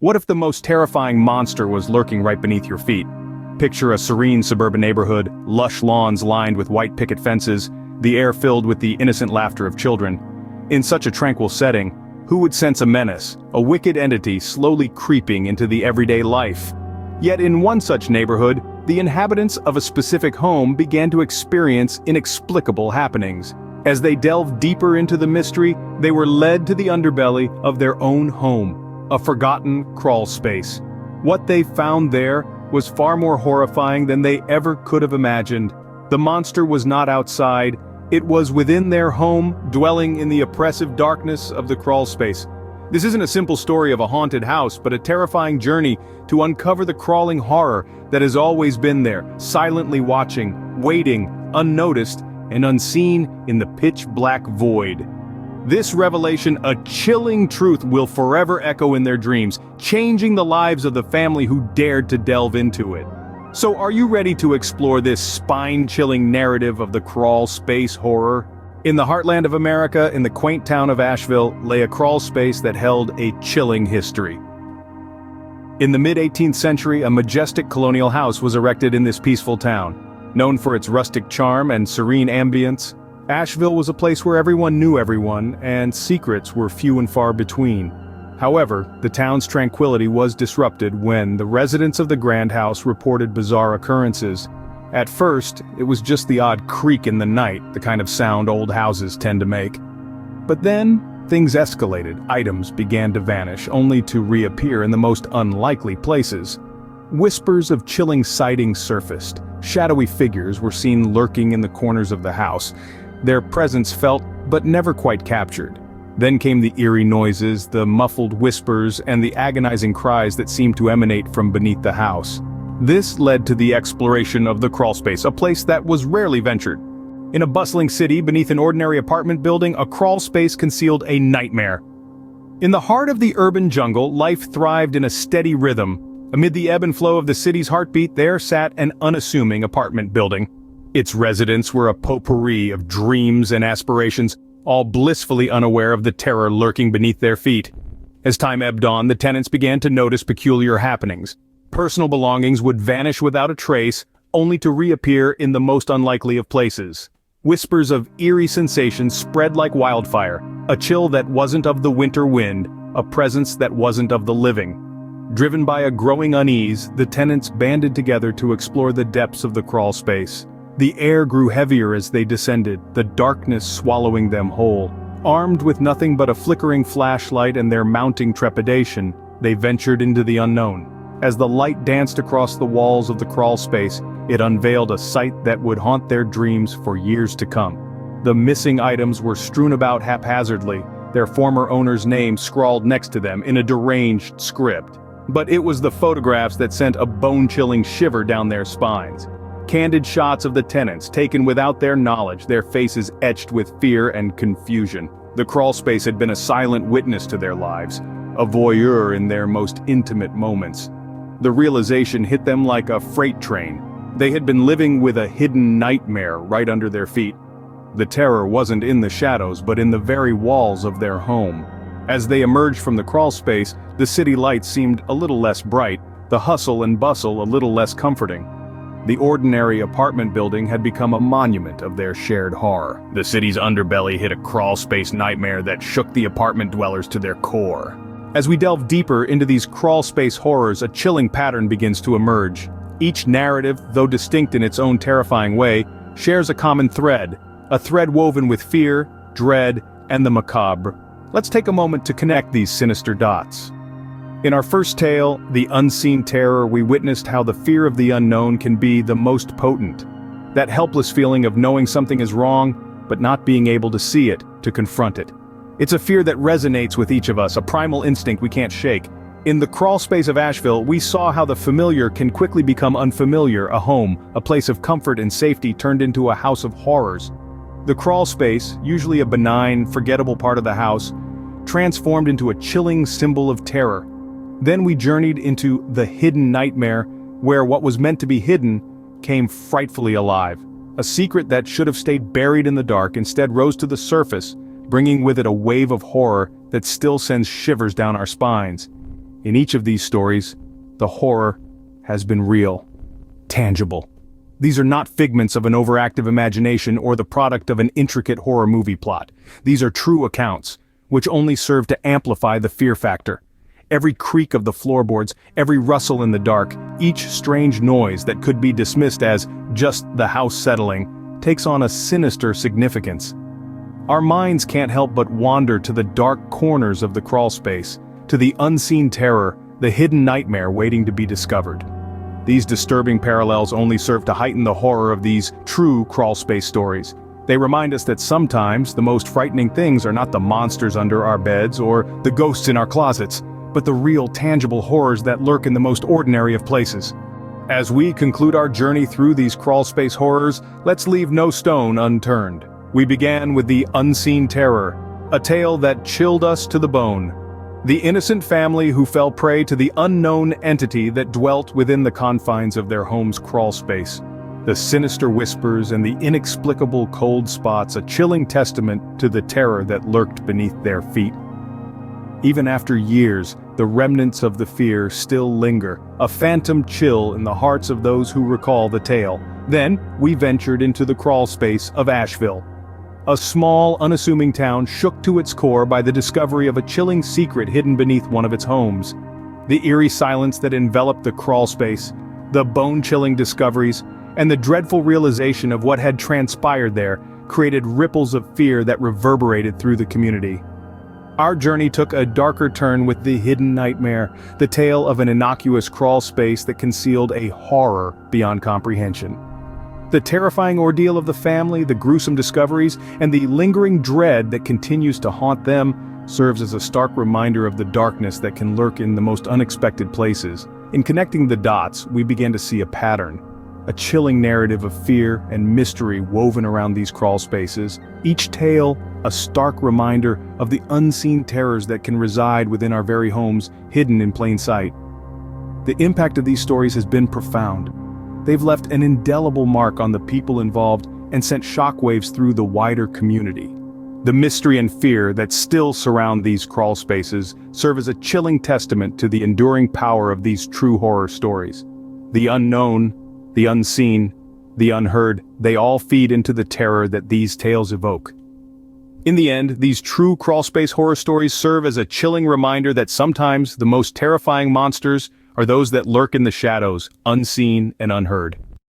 What if the most terrifying monster was lurking right beneath your feet? Picture a serene suburban neighborhood, lush lawns lined with white picket fences, the air filled with the innocent laughter of children. In such a tranquil setting, who would sense a menace, a wicked entity slowly creeping into the everyday life? Yet in one such neighborhood, the inhabitants of a specific home began to experience inexplicable happenings. As they delved deeper into the mystery, they were led to the underbelly of their own home, a forgotten crawl space. What they found there was far more horrifying than they ever could have imagined. The monster was not outside, it was within their home, dwelling in the oppressive darkness of the crawl space. This isn't a simple story of a haunted house, but a terrifying journey to uncover the crawling horror that has always been there, silently watching, waiting, unnoticed, and unseen in the pitch-black void. This revelation, a chilling truth, will forever echo in their dreams, changing the lives of the family who dared to delve into it. So are you ready to explore this spine-chilling narrative of the crawl space horror? In the heartland of America, in the quaint town of Asheville, lay a crawl space that held a chilling history. In the mid-18th century, a majestic colonial house was erected in this peaceful town. Known for its rustic charm and serene ambience, Asheville was a place where everyone knew everyone, and secrets were few and far between. However, the town's tranquility was disrupted when the residents of the grand house reported bizarre occurrences. At first, it was just the odd creak in the night, the kind of sound old houses tend to make. But then, things escalated. Items began to vanish, only to reappear in the most unlikely places. Whispers of chilling sightings surfaced. Shadowy figures were seen lurking in the corners of the house. Their presence felt, but never quite captured. Then came the eerie noises, the muffled whispers, and the agonizing cries that seemed to emanate from beneath the house. This led to the exploration of the crawlspace, a place that was rarely ventured. In a bustling city beneath an ordinary apartment building, a crawlspace concealed a nightmare. In the heart of the urban jungle, life thrived in a steady rhythm. Amid the ebb and flow of the city's heartbeat, there sat an unassuming apartment building. Its residents were a potpourri of dreams and aspirations, all blissfully unaware of the terror lurking beneath their feet. As time ebbed on, the tenants began to notice peculiar happenings. Personal belongings would vanish without a trace, only to reappear in the most unlikely of places. Whispers of eerie sensations spread like wildfire, a chill that wasn't of the winter wind, a presence that wasn't of the living. Driven by a growing unease, the tenants banded together to explore the depths of the crawl space. The air grew heavier as they descended, the darkness swallowing them whole. Armed with nothing but a flickering flashlight and their mounting trepidation, they ventured into the unknown. As the light danced across the walls of the crawl space, it unveiled a sight that would haunt their dreams for years to come. The missing items were strewn about haphazardly, their former owner's name scrawled next to them in a deranged script. But it was the photographs that sent a bone-chilling shiver down their spines. Candid shots of the tenants, taken without their knowledge, their faces etched with fear and confusion. The crawl space had been a silent witness to their lives, a voyeur in their most intimate moments. The realization hit them like a freight train. They had been living with a hidden nightmare right under their feet. The terror wasn't in the shadows, but in the very walls of their home. As they emerged from the crawl space, the city lights seemed a little less bright, the hustle and bustle a little less comforting. The ordinary apartment building had become a monument of their shared horror. The city's underbelly hid a crawl space nightmare that shook the apartment dwellers to their core. As we delve deeper into these crawl space horrors, a chilling pattern begins to emerge. Each narrative, though distinct in its own terrifying way, shares a common thread, a thread woven with fear, dread, and the macabre. Let's take a moment to connect these sinister dots. In our first tale, The Unseen Terror, we witnessed how the fear of the unknown can be the most potent. That helpless feeling of knowing something is wrong, but not being able to see it, to confront it. It's a fear that resonates with each of us, a primal instinct we can't shake. In the crawl space of Asheville, we saw how the familiar can quickly become unfamiliar, a home, a place of comfort and safety turned into a house of horrors. The crawl space, usually a benign, forgettable part of the house, transformed into a chilling symbol of terror. Then we journeyed into the hidden nightmare, where what was meant to be hidden came frightfully alive. A secret that should have stayed buried in the dark instead rose to the surface, bringing with it a wave of horror that still sends shivers down our spines. In each of these stories, the horror has been real, tangible. These are not figments of an overactive imagination or the product of an intricate horror movie plot. These are true accounts, which only serve to amplify the fear factor. Every creak of the floorboards, every rustle in the dark, each strange noise that could be dismissed as just the house settling, takes on a sinister significance. Our minds can't help but wander to the dark corners of the crawlspace, to the unseen terror, the hidden nightmare waiting to be discovered. These disturbing parallels only serve to heighten the horror of these true crawlspace stories. They remind us that sometimes the most frightening things are not the monsters under our beds or the ghosts in our closets, but the real tangible horrors that lurk in the most ordinary of places. As we conclude our journey through these crawlspace horrors, let's leave no stone unturned. We began with the unseen terror, a tale that chilled us to the bone. The innocent family who fell prey to the unknown entity that dwelt within the confines of their home's crawlspace. The sinister whispers and the inexplicable cold spots, a chilling testament to the terror that lurked beneath their feet. Even after years, the remnants of the fear still linger, a phantom chill in the hearts of those who recall the tale. Then, we ventured into the crawlspace of Asheville. A small, unassuming town shook to its core by the discovery of a chilling secret hidden beneath one of its homes. The eerie silence that enveloped the crawlspace, the bone-chilling discoveries, and the dreadful realization of what had transpired there created ripples of fear that reverberated through the community. Our journey took a darker turn with the hidden nightmare, the tale of an innocuous crawlspace that concealed a horror beyond comprehension. The terrifying ordeal of the family, the gruesome discoveries, and the lingering dread that continues to haunt them serves as a stark reminder of the darkness that can lurk in the most unexpected places. In connecting the dots, we began to see a pattern, a chilling narrative of fear and mystery woven around these crawlspaces, each tale a stark reminder of the unseen terrors that can reside within our very homes, hidden in plain sight. The impact of these stories has been profound. They've left an indelible mark on the people involved and sent shockwaves through the wider community. The mystery and fear that still surround these crawlspaces serve as a chilling testament to the enduring power of these true horror stories. The unknown, the unseen, the unheard, they all feed into the terror that these tales evoke. In the end, these true crawlspace horror stories serve as a chilling reminder that sometimes the most terrifying monsters are those that lurk in the shadows, unseen and unheard.